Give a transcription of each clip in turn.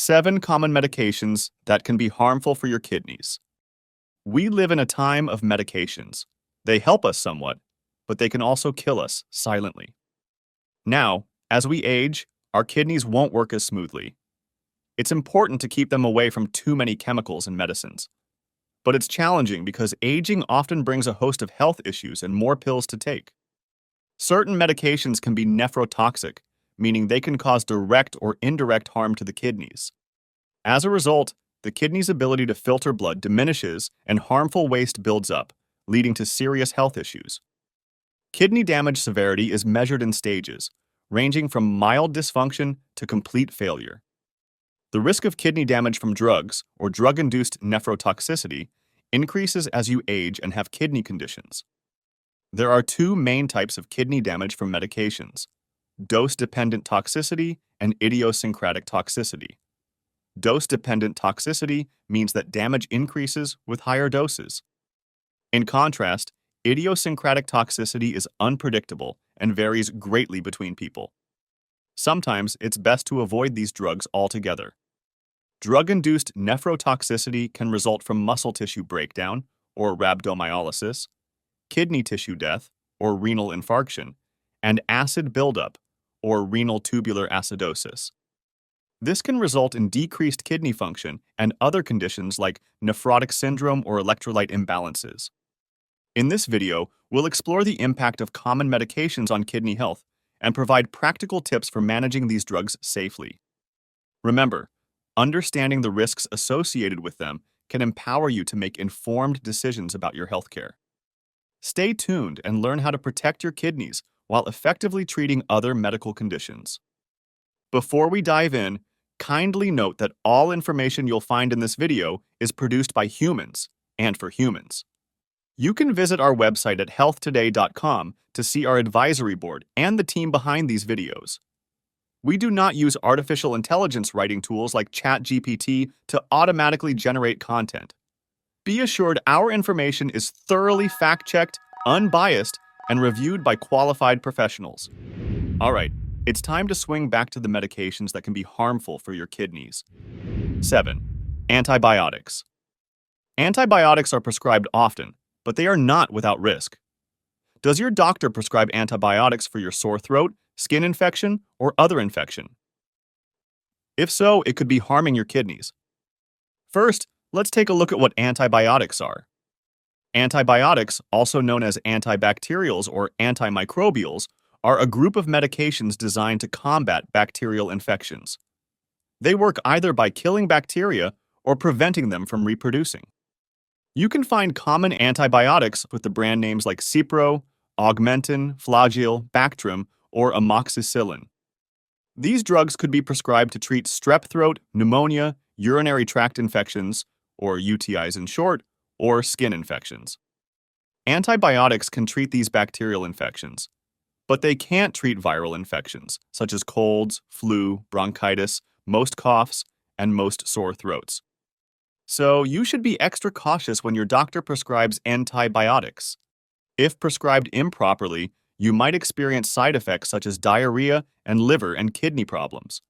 7 common medications that can be harmful for your kidneys. We live in a time of medications. They help us somewhat, but they can also kill us silently. Now, as we age, our kidneys won't work as smoothly. It's important to keep them away from too many chemicals and medicines. But it's challenging because aging often brings a host of health issues and more pills to take. Certain medications can be nephrotoxic, meaning they can cause direct or indirect harm to the kidneys. As a result, the kidney's ability to filter blood diminishes and harmful waste builds up, leading to serious health issues. Kidney damage severity is measured in stages, ranging from mild dysfunction to complete failure. The risk of kidney damage from drugs or drug-induced nephrotoxicity increases as you age and have kidney conditions. There are 2 main types of kidney damage from medications: dose-dependent toxicity and idiosyncratic toxicity. Dose-dependent toxicity means that damage increases with higher doses. In contrast, idiosyncratic toxicity is unpredictable and varies greatly between people. Sometimes it's best to avoid these drugs altogether. Drug-induced nephrotoxicity can result from muscle tissue breakdown, or rhabdomyolysis, kidney tissue death, or renal infarction, and acid buildup, or renal tubular acidosis. This can result in decreased kidney function and other conditions like nephrotic syndrome or electrolyte imbalances. In this video, we'll explore the impact of common medications on kidney health and provide practical tips for managing these drugs safely. Remember, understanding the risks associated with them can empower you to make informed decisions about your healthcare. Stay tuned and learn how to protect your kidneys while effectively treating other medical conditions. Before we dive in, kindly note that all information you'll find in this video is produced by humans and for humans. You can visit our website at healthtoday.com to see our advisory board and the team behind these videos. We do not use artificial intelligence writing tools like ChatGPT to automatically generate content. Be assured our information is thoroughly fact-checked, unbiased, and reviewed by qualified professionals. All right, it's time to swing back to the medications that can be harmful for your kidneys. 7. Antibiotics. Antibiotics are prescribed often, but they are not without risk. Does your doctor prescribe antibiotics for your sore throat, skin infection, or other infection? If so, it could be harming your kidneys. First, let's take a look at what antibiotics are. Antibiotics, also known as antibacterials or antimicrobials, are a group of medications designed to combat bacterial infections. They work either by killing bacteria or preventing them from reproducing. You can find common antibiotics with the brand names like Cipro, Augmentin, Flagyl, Bactrim, or amoxicillin. These drugs could be prescribed to treat strep throat, pneumonia, urinary tract infections, or UTIs in short, or skin infections. Antibiotics can treat these bacterial infections, but they can't treat viral infections, such as colds, flu, bronchitis, most coughs, and most sore throats. So you should be extra cautious when your doctor prescribes antibiotics. If prescribed improperly, you might experience side effects such as diarrhea and liver and kidney problems.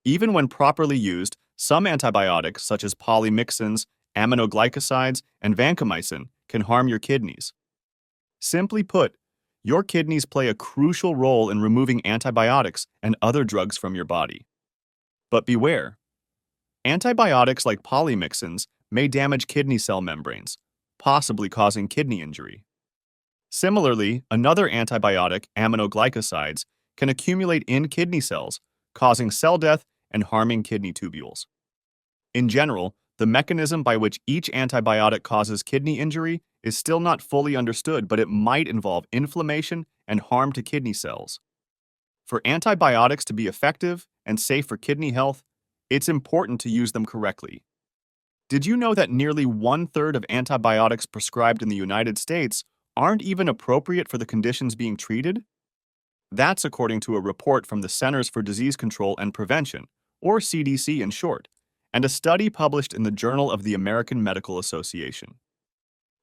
Even when properly used, some antibiotics such as polymyxins, aminoglycosides, and vancomycin can harm your kidneys. Simply put, your kidneys play a crucial role in removing antibiotics and other drugs from your body. But beware. Antibiotics like polymyxins may damage kidney cell membranes, possibly causing kidney injury. Similarly, another antibiotic, aminoglycosides, can accumulate in kidney cells, causing cell death and harming kidney tubules. In general, the mechanism by which each antibiotic causes kidney injury is still not fully understood, but it might involve inflammation and harm to kidney cells. For antibiotics to be effective and safe for kidney health, it's important to use them correctly. Did you know that nearly 1/3 of antibiotics prescribed in the United States aren't even appropriate for the conditions being treated? That's according to a report from the Centers for Disease Control and Prevention, or CDC in short, and a study published in the Journal of the American Medical Association.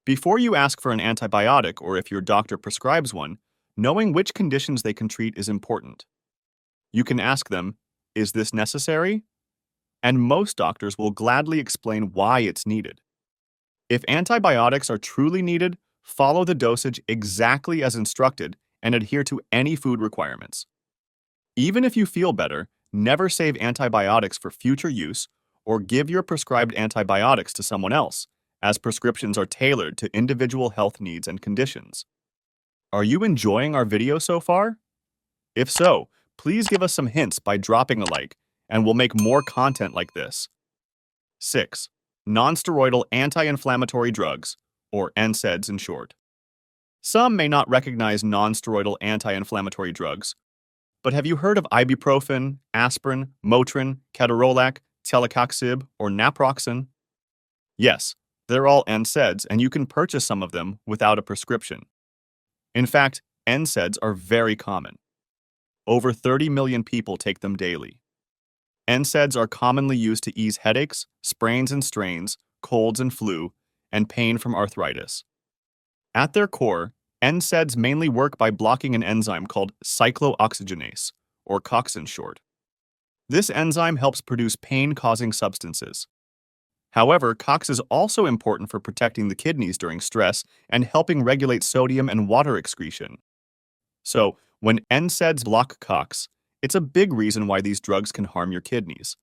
Before you ask for an antibiotic or if your doctor prescribes one, knowing which conditions they can treat is important. You can ask them, "Is this necessary?" and most doctors will gladly explain why it's needed. If antibiotics are truly needed, follow the dosage exactly as instructed and adhere to any food requirements. Even if you feel better, never save antibiotics for future use or give your prescribed antibiotics to someone else, as prescriptions are tailored to individual health needs and conditions. Are you enjoying our video so far? If so, please give us some hints by dropping a like, and we'll make more content like this. 6. Nonsteroidal anti-inflammatory drugs, or NSAIDs in short. Some may not recognize nonsteroidal anti-inflammatory drugs, but have you heard of ibuprofen, aspirin, Motrin, ketorolac, telecoxib, or naproxen? Yes, they're all NSAIDs, and you can purchase some of them without a prescription. In fact, NSAIDs are very common. Over 30 million people take them daily. NSAIDs are commonly used to ease headaches, sprains and strains, colds and flu, and pain from arthritis. At their core, NSAIDs mainly work by blocking an enzyme called cyclooxygenase, or COX in short. This enzyme helps produce pain-causing substances. However, COX is also important for protecting the kidneys during stress and helping regulate sodium and water excretion. So, when NSAIDs block COX, it's a big reason why these drugs can harm your kidneys.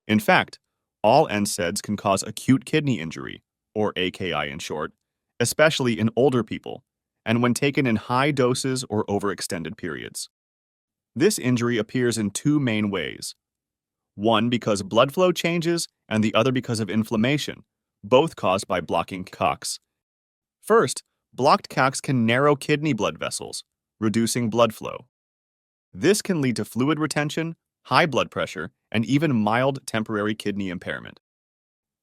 In fact, all NSAIDs can cause acute kidney injury, or AKI in short, especially in older people, and when taken in high doses or over extended periods. This injury appears in two main ways. One because blood flow changes, and the other because of inflammation, both caused by blocking COX. First, blocked COX can narrow kidney blood vessels, reducing blood flow. This can lead to fluid retention, high blood pressure, and even mild temporary kidney impairment.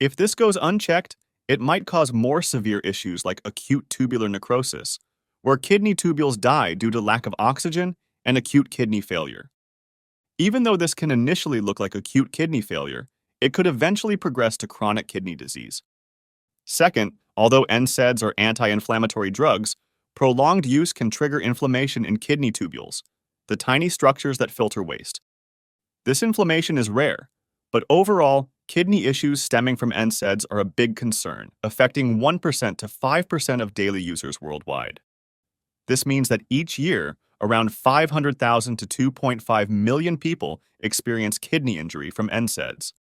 If this goes unchecked, it might cause more severe issues like acute tubular necrosis, where kidney tubules die due to lack of oxygen and acute kidney failure. Even though this can initially look like acute kidney failure, it could eventually progress to chronic kidney disease. Second, although NSAIDs are anti-inflammatory drugs, prolonged use can trigger inflammation in kidney tubules, the tiny structures that filter waste. This inflammation is rare, but overall, kidney issues stemming from NSAIDs are a big concern, affecting 1% to 5% of daily users worldwide. This means that each year, around 500,000 to 2.5 million people experience kidney injury from NSAIDs.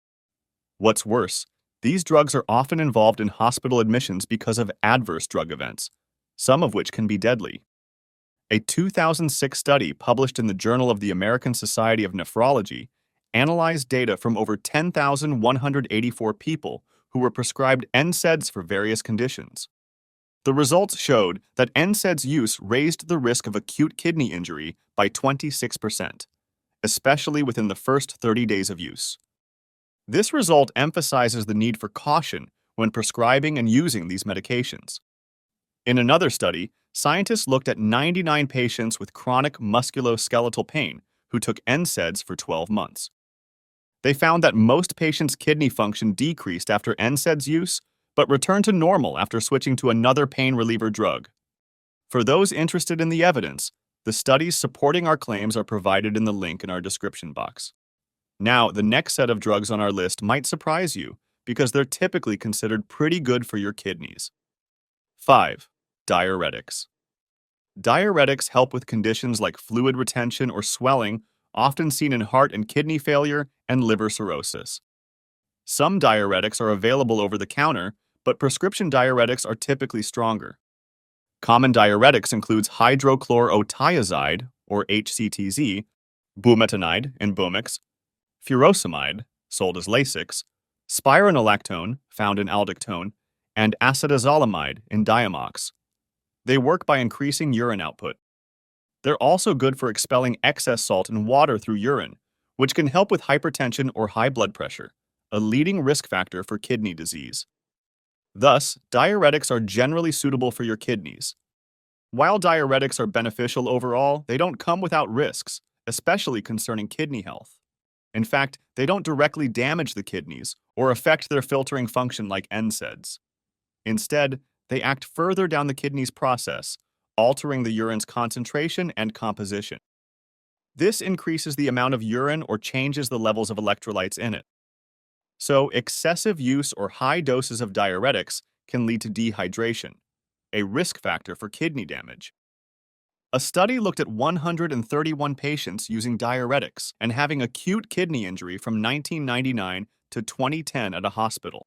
What's worse, these drugs are often involved in hospital admissions because of adverse drug events, some of which can be deadly. A 2006 study published in the Journal of the American Society of Nephrology analyzed data from over 10,184 people who were prescribed NSAIDs for various conditions. The results showed that NSAIDs use raised the risk of acute kidney injury by 26%, especially within the first 30 days of use. This result emphasizes the need for caution when prescribing and using these medications. In another study, scientists looked at 99 patients with chronic musculoskeletal pain who took NSAIDs for 12 months. They found that most patients' kidney function decreased after NSAIDs use, but returned to normal after switching to another pain reliever drug. For those interested in the evidence, the studies supporting our claims are provided in the link in our description box. Now, the next set of drugs on our list might surprise you because they're typically considered pretty good for your kidneys. 5. Diuretics. Diuretics help with conditions like fluid retention or swelling, often seen in heart and kidney failure and liver cirrhosis. Some diuretics are available over the counter, but prescription diuretics are typically stronger. Common diuretics includes hydrochlorothiazide, or HCTZ, bumetanide in Bomix, furosemide, sold as Lasix, spironolactone, found in Aldactone, and acetazolamide in Diamox. They work by increasing urine output. They're also good for expelling excess salt and water through urine, which can help with hypertension or high blood pressure, a leading risk factor for kidney disease. Thus, diuretics are generally suitable for your kidneys. While diuretics are beneficial overall, they don't come without risks, especially concerning kidney health. In fact, they don't directly damage the kidneys or affect their filtering function like NSAIDs. Instead, they act further down the kidney's process, altering the urine's concentration and composition. This increases the amount of urine or changes the levels of electrolytes in it. So, excessive use or high doses of diuretics can lead to dehydration, a risk factor for kidney damage. A study looked at 131 patients using diuretics and having acute kidney injury from 1999 to 2010 at a hospital.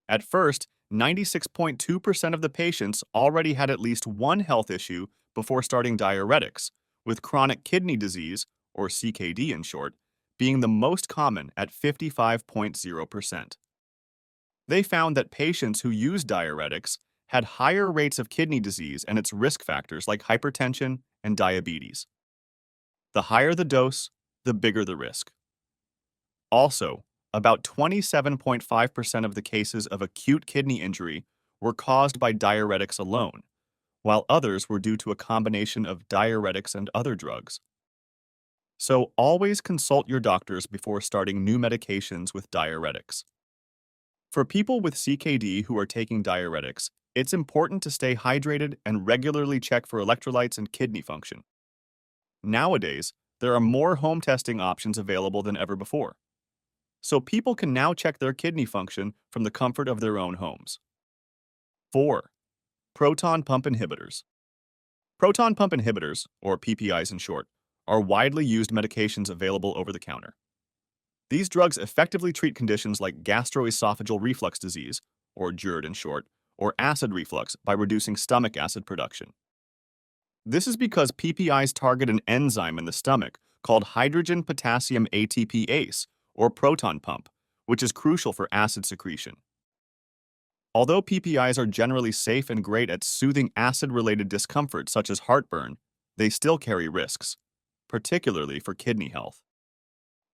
At first, 96.2% of the patients already had at least one health issue before starting diuretics, with chronic kidney disease, or CKD in short, being the most common at 55.0%. They found that patients who used diuretics had higher rates of kidney disease and its risk factors like hypertension and diabetes. The higher the dose, the bigger the risk. Also, about 27.5% of the cases of acute kidney injury were caused by diuretics alone, while others were due to a combination of diuretics and other drugs. So always consult your doctors before starting new medications with diuretics. For people with CKD who are taking diuretics, it's important to stay hydrated and regularly check for electrolytes and kidney function. Nowadays, there are more home testing options available than ever before, so people can now check their kidney function from the comfort of their own homes. 4. Proton pump inhibitors. Proton pump inhibitors, or PPIs in short, are widely used medications available over the counter. These drugs effectively treat conditions like gastroesophageal reflux disease, or GERD in short, or acid reflux by reducing stomach acid production. This is because PPIs target an enzyme in the stomach called hydrogen potassium ATPase, or proton pump, which is crucial for acid secretion. Although PPIs are generally safe and great at soothing acid-related discomfort such as heartburn, they still carry risks, particularly for kidney health.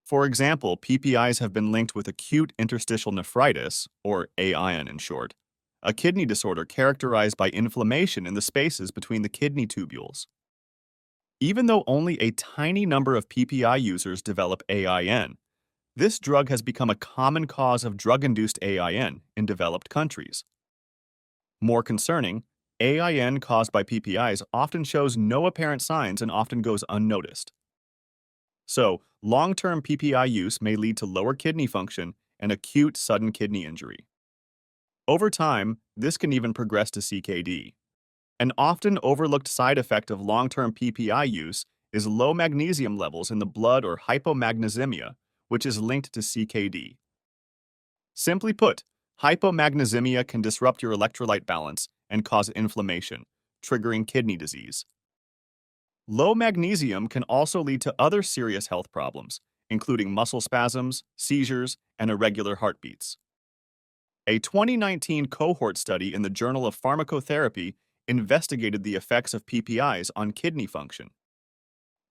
For example, PPIs have been linked with acute interstitial nephritis, or AIN in short, a kidney disorder characterized by inflammation in the spaces between the kidney tubules. Even though only a tiny number of PPI users develop AIN, this drug has become a common cause of drug-induced AIN in developed countries. More concerning, AIN caused by PPIs often shows no apparent signs and often goes unnoticed. So, long-term PPI use may lead to lower kidney function and acute sudden kidney injury. Over time, this can even progress to CKD. An often overlooked side effect of long-term PPI use is low magnesium levels in the blood or hypomagnesemia, which is linked to CKD. Simply put, hypomagnesemia can disrupt your electrolyte balance and cause inflammation, triggering kidney disease. Low magnesium can also lead to other serious health problems, including muscle spasms, seizures, and irregular heartbeats. A 2019 cohort study in the Journal of Pharmacotherapy investigated the effects of PPIs on kidney function.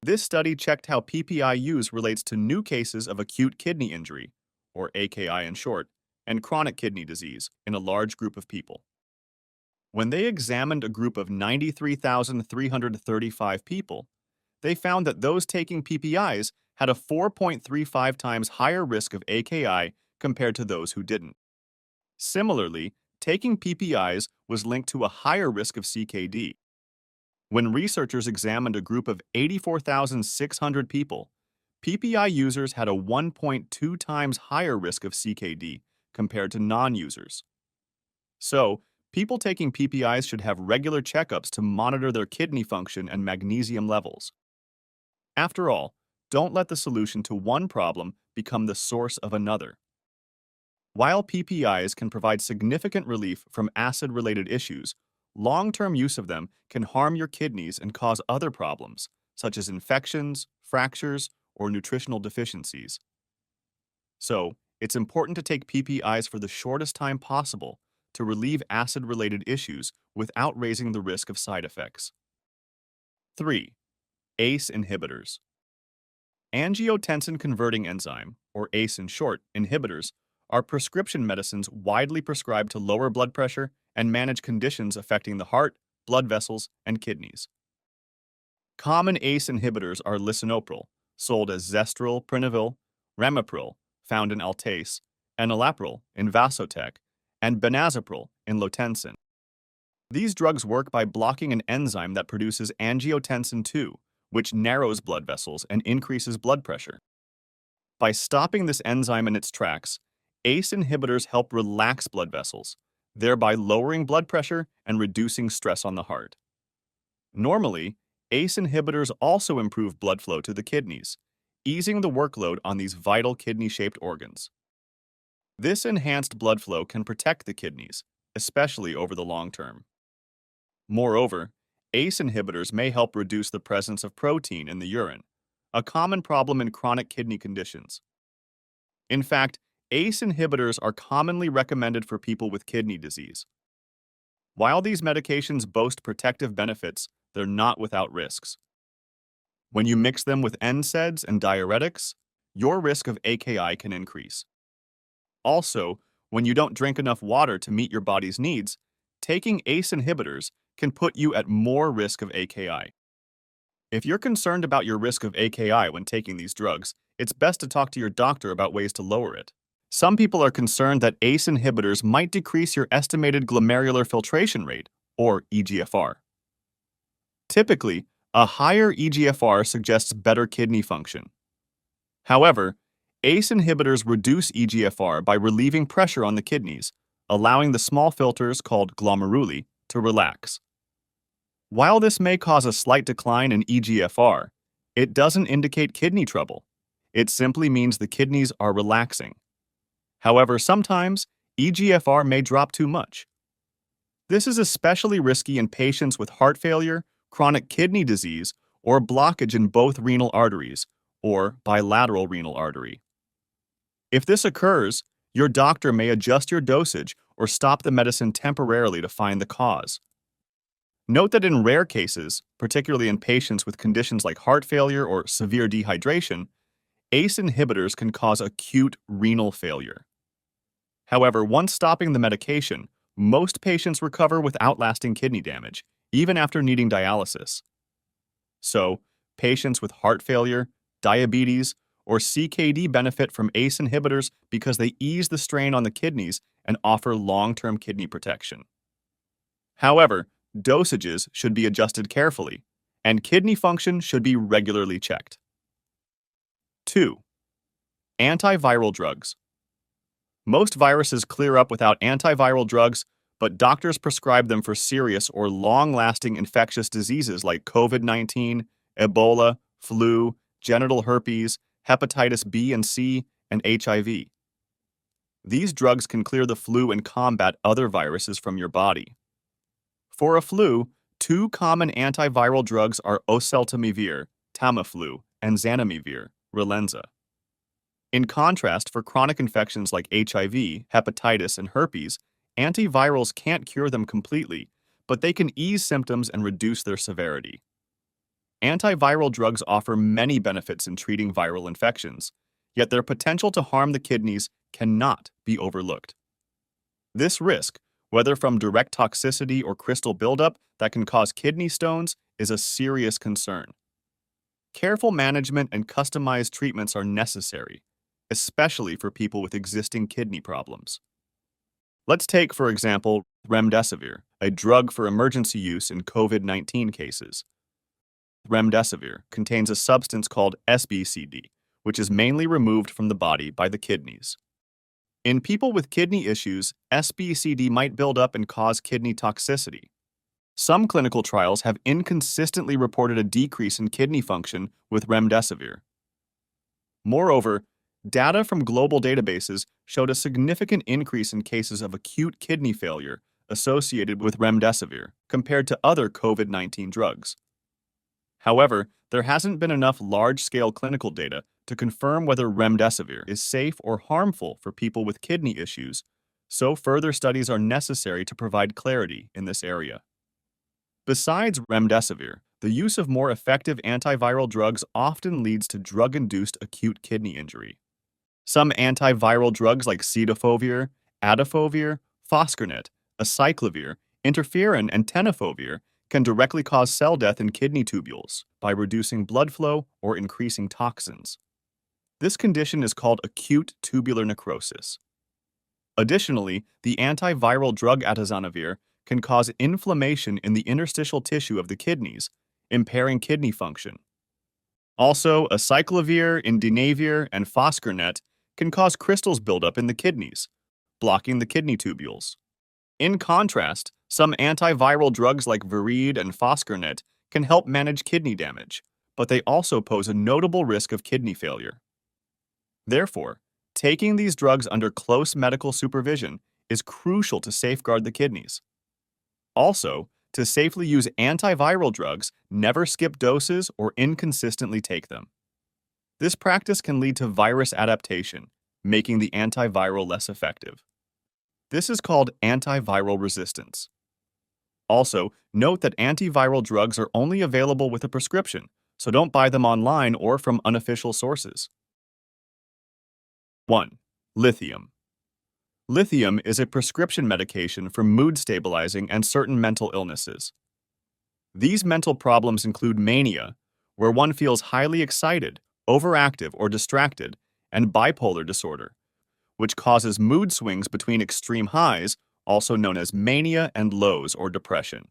This study checked how PPI use relates to new cases of acute kidney injury, or AKI in short, and chronic kidney disease in a large group of people. When they examined a group of 93,335 people, they found that those taking PPIs had a 4.35 times higher risk of AKI compared to those who didn't. Similarly, taking PPIs was linked to a higher risk of CKD. When researchers examined a group of 84,600 people, PPI users had a 1.2 times higher risk of CKD compared to non-users. So, people taking PPIs should have regular checkups to monitor their kidney function and magnesium levels. After all, don't let the solution to one problem become the source of another. While PPIs can provide significant relief from acid-related issues, long-term use of them can harm your kidneys and cause other problems, such as infections, fractures, or nutritional deficiencies. So, it's important to take PPIs for the shortest time possible to relieve acid-related issues without raising the risk of side effects. 3. ACE inhibitors. Angiotensin-converting enzyme, or ACE in short, inhibitors are prescription medicines widely prescribed to lower blood pressure and manage conditions affecting the heart, blood vessels, and kidneys. Common ACE inhibitors are lisinopril, sold as Zestril, Prinavil, Ramipril, found in Altace, enalapril in Vasotec, and benazepril in Lotensin. These drugs work by blocking an enzyme that produces angiotensin II, which narrows blood vessels and increases blood pressure. By stopping this enzyme in its tracks, ACE inhibitors help relax blood vessels, thereby lowering blood pressure and reducing stress on the heart. Normally, ACE inhibitors also improve blood flow to the kidneys, easing the workload on these vital kidney-shaped organs. This enhanced blood flow can protect the kidneys, especially over the long term. Moreover, ACE inhibitors may help reduce the presence of protein in the urine, a common problem in chronic kidney conditions. In fact, ACE inhibitors are commonly recommended for people with kidney disease. While these medications boast protective benefits, they're not without risks. When you mix them with NSAIDs and diuretics, your risk of AKI can increase. Also, when you don't drink enough water to meet your body's needs, taking ACE inhibitors can put you at more risk of AKI. If you're concerned about your risk of AKI when taking these drugs, it's best to talk to your doctor about ways to lower it. Some people are concerned that ACE inhibitors might decrease your estimated glomerular filtration rate, or eGFR. Typically, a higher eGFR suggests better kidney function. However, ACE inhibitors reduce eGFR by relieving pressure on the kidneys, allowing the small filters called glomeruli to relax. While this may cause a slight decline in eGFR, it doesn't indicate kidney trouble. It simply means the kidneys are relaxing. However, sometimes eGFR may drop too much. This is especially risky in patients with heart failure, chronic kidney disease, or blockage in both renal arteries, or bilateral renal artery. If this occurs, your doctor may adjust your dosage or stop the medicine temporarily to find the cause. Note that in rare cases, particularly in patients with conditions like heart failure or severe dehydration, ACE inhibitors can cause acute renal failure. However, once stopping the medication, most patients recover without lasting kidney damage, even after needing dialysis. So, patients with heart failure, diabetes, or CKD benefit from ACE inhibitors because they ease the strain on the kidneys and offer long-term kidney protection. However, dosages should be adjusted carefully, and kidney function should be regularly checked. 2. Antiviral drugs. Most viruses clear up without antiviral drugs, but doctors prescribe them for serious or long-lasting infectious diseases like COVID-19, Ebola, flu, genital herpes, hepatitis B and C, and HIV. These drugs can clear the flu and combat other viruses from your body. For a flu, two common antiviral drugs are oseltamivir, Tamiflu, and zanamivir, Relenza. In contrast, for chronic infections like HIV, hepatitis, and herpes, antivirals can't cure them completely, but they can ease symptoms and reduce their severity. Antiviral drugs offer many benefits in treating viral infections, yet their potential to harm the kidneys cannot be overlooked. This risk, whether from direct toxicity or crystal buildup that can cause kidney stones, is a serious concern. Careful management and customized treatments are necessary, especially for people with existing kidney problems. Let's take, for example, remdesivir, a drug for emergency use in COVID-19 cases. Remdesivir contains a substance called SBCD, which is mainly removed from the body by the kidneys. In people with kidney issues, SBCD might build up and cause kidney toxicity. Some clinical trials have inconsistently reported a decrease in kidney function with remdesivir. Moreover, data from global databases showed a significant increase in cases of acute kidney failure associated with remdesivir compared to other COVID-19 drugs. However, there hasn't been enough large-scale clinical data to confirm whether remdesivir is safe or harmful for people with kidney issues, so further studies are necessary to provide clarity in this area. Besides remdesivir, the use of more effective antiviral drugs often leads to drug-induced acute kidney injury. Some antiviral drugs like cidofovir, adafovir, foscarnet, acyclovir, interferon, and tenofovir can directly cause cell death in kidney tubules by reducing blood flow or increasing toxins. This condition is called acute tubular necrosis. Additionally, the antiviral drug atazanavir can cause inflammation in the interstitial tissue of the kidneys, impairing kidney function. Also, acyclovir, indinavir, and foscarnet can cause crystals buildup in the kidneys, blocking the kidney tubules. In contrast, some antiviral drugs like Viread and Foscarnet can help manage kidney damage, but they also pose a notable risk of kidney failure. Therefore, taking these drugs under close medical supervision is crucial to safeguard the kidneys. Also, to safely use antiviral drugs, never skip doses or inconsistently take them. This practice can lead to virus adaptation, making the antiviral less effective. This is called antiviral resistance. Also, note that antiviral drugs are only available with a prescription, so don't buy them online or from unofficial sources. 1. Lithium. Lithium is a prescription medication for mood stabilizing and certain mental illnesses. These mental problems include mania, where one feels highly excited, overactive, or distracted, and bipolar disorder, which causes mood swings between extreme highs, also known as mania, and lows or depression.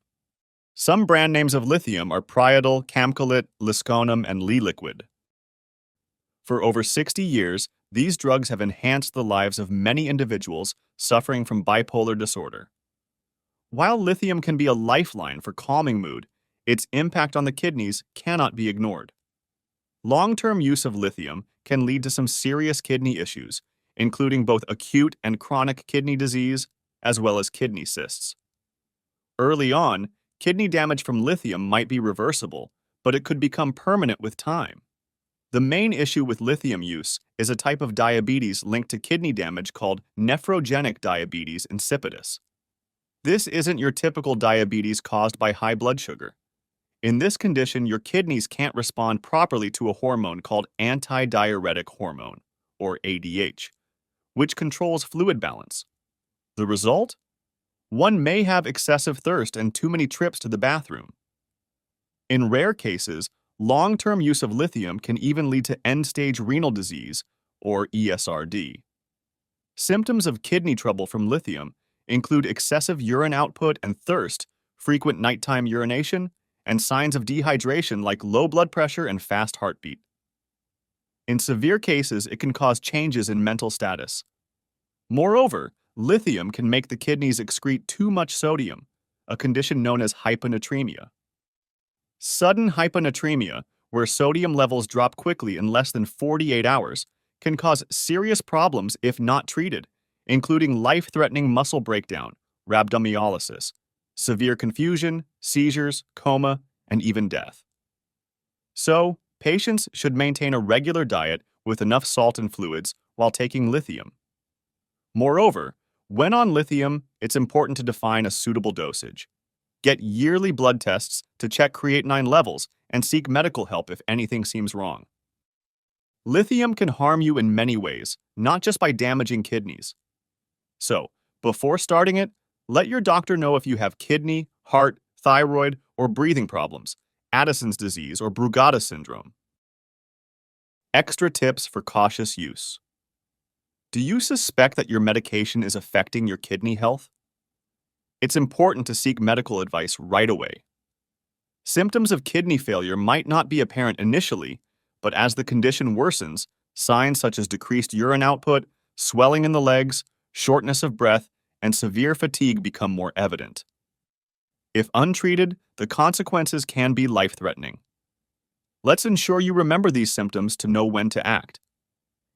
Some brand names of lithium are Priadol, Camcolit, Lisconum, and Liquid. For over 60 years, these drugs have enhanced the lives of many individuals suffering from bipolar disorder. While lithium can be a lifeline for calming mood, its impact on the kidneys cannot be ignored. Long-term use of lithium can lead to some serious kidney issues, including both acute and chronic kidney disease, as well as kidney cysts. Early on, kidney damage from lithium might be reversible, but it could become permanent with time. The main issue with lithium use is a type of diabetes linked to kidney damage called nephrogenic diabetes insipidus. This isn't your typical diabetes caused by high blood sugar. In this condition, your kidneys can't respond properly to a hormone called antidiuretic hormone, or ADH, which controls fluid balance. The result? One may have excessive thirst and too many trips to the bathroom. In rare cases, long-term use of lithium can even lead to end-stage renal disease, or ESRD. Symptoms of kidney trouble from lithium include excessive urine output and thirst, frequent nighttime urination, and signs of dehydration like low blood pressure and fast heartbeat. In severe cases, it can cause changes in mental status. Moreover, lithium can make the kidneys excrete too much sodium, a condition known as hyponatremia. Sudden hyponatremia, where sodium levels drop quickly in less than 48 hours, can cause serious problems if not treated, including life-threatening muscle breakdown, rhabdomyolysis, severe confusion, seizures, coma, and even death. So, patients should maintain a regular diet with enough salt and fluids while taking lithium. Moreover, when on lithium, it's important to define a suitable dosage. Get yearly blood tests to check creatinine levels and seek medical help if anything seems wrong. Lithium can harm you in many ways, not just by damaging kidneys. So, before starting it, let your doctor know if you have kidney, heart, thyroid, or breathing problems, Addison's disease, or Brugada syndrome. Extra tips for cautious use. Do you suspect that your medication is affecting your kidney health? It's important to seek medical advice right away. Symptoms of kidney failure might not be apparent initially, but as the condition worsens, signs such as decreased urine output, swelling in the legs, shortness of breath, and severe fatigue become more evident. If untreated, the consequences can be life-threatening. Let's ensure you remember these symptoms to know when to act.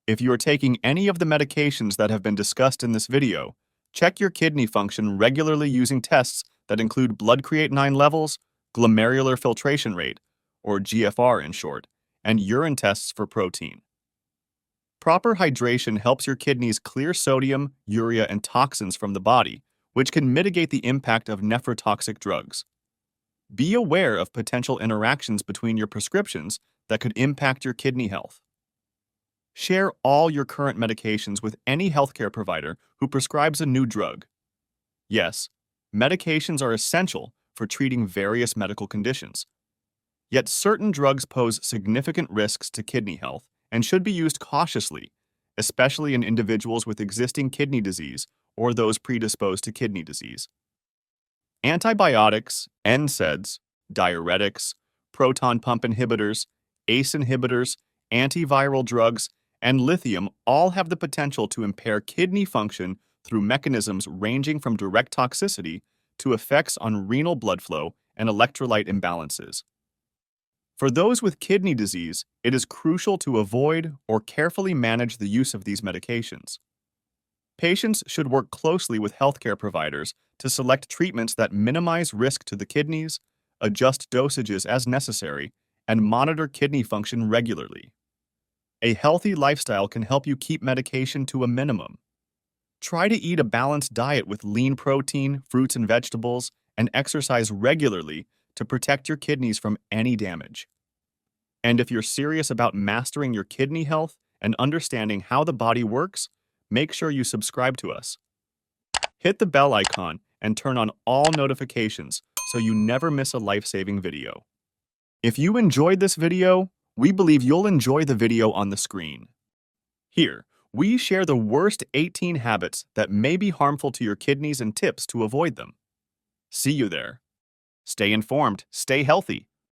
If you are taking any of the medications that have been discussed in this video, check your kidney function regularly using tests that include blood creatinine levels, glomerular filtration rate, or GFR in short, and urine tests for protein. Proper hydration helps your kidneys clear sodium, urea, and toxins from the body, which can mitigate the impact of nephrotoxic drugs. Be aware of potential interactions between your prescriptions that could impact your kidney health. Share all your current medications with any healthcare provider who prescribes a new drug. Yes, medications are essential for treating various medical conditions. Yet certain drugs pose significant risks to kidney health and should be used cautiously, especially in individuals with existing kidney disease or those predisposed to kidney disease. Antibiotics, NSAIDs, diuretics, proton pump inhibitors, ACE inhibitors, antiviral drugs, and lithium all have the potential to impair kidney function through mechanisms ranging from direct toxicity to effects on renal blood flow and electrolyte imbalances. For those with kidney disease, it is crucial to avoid or carefully manage the use of these medications. Patients should work closely with healthcare providers to select treatments that minimize risk to the kidneys, adjust dosages as necessary, and monitor kidney function regularly. A healthy lifestyle can help you keep medication to a minimum. Try to eat a balanced diet with lean protein, fruits and vegetables, and exercise regularly to protect your kidneys from any damage. And if you're serious about mastering your kidney health and understanding how the body works, make sure you subscribe to us. Hit the bell icon and turn on all notifications so you never miss a life-saving video. If you enjoyed this video, we believe you'll enjoy the video on the screen. Here, we share the worst 18 habits that may be harmful to your kidneys and tips to avoid them. See you there. Stay informed, stay healthy,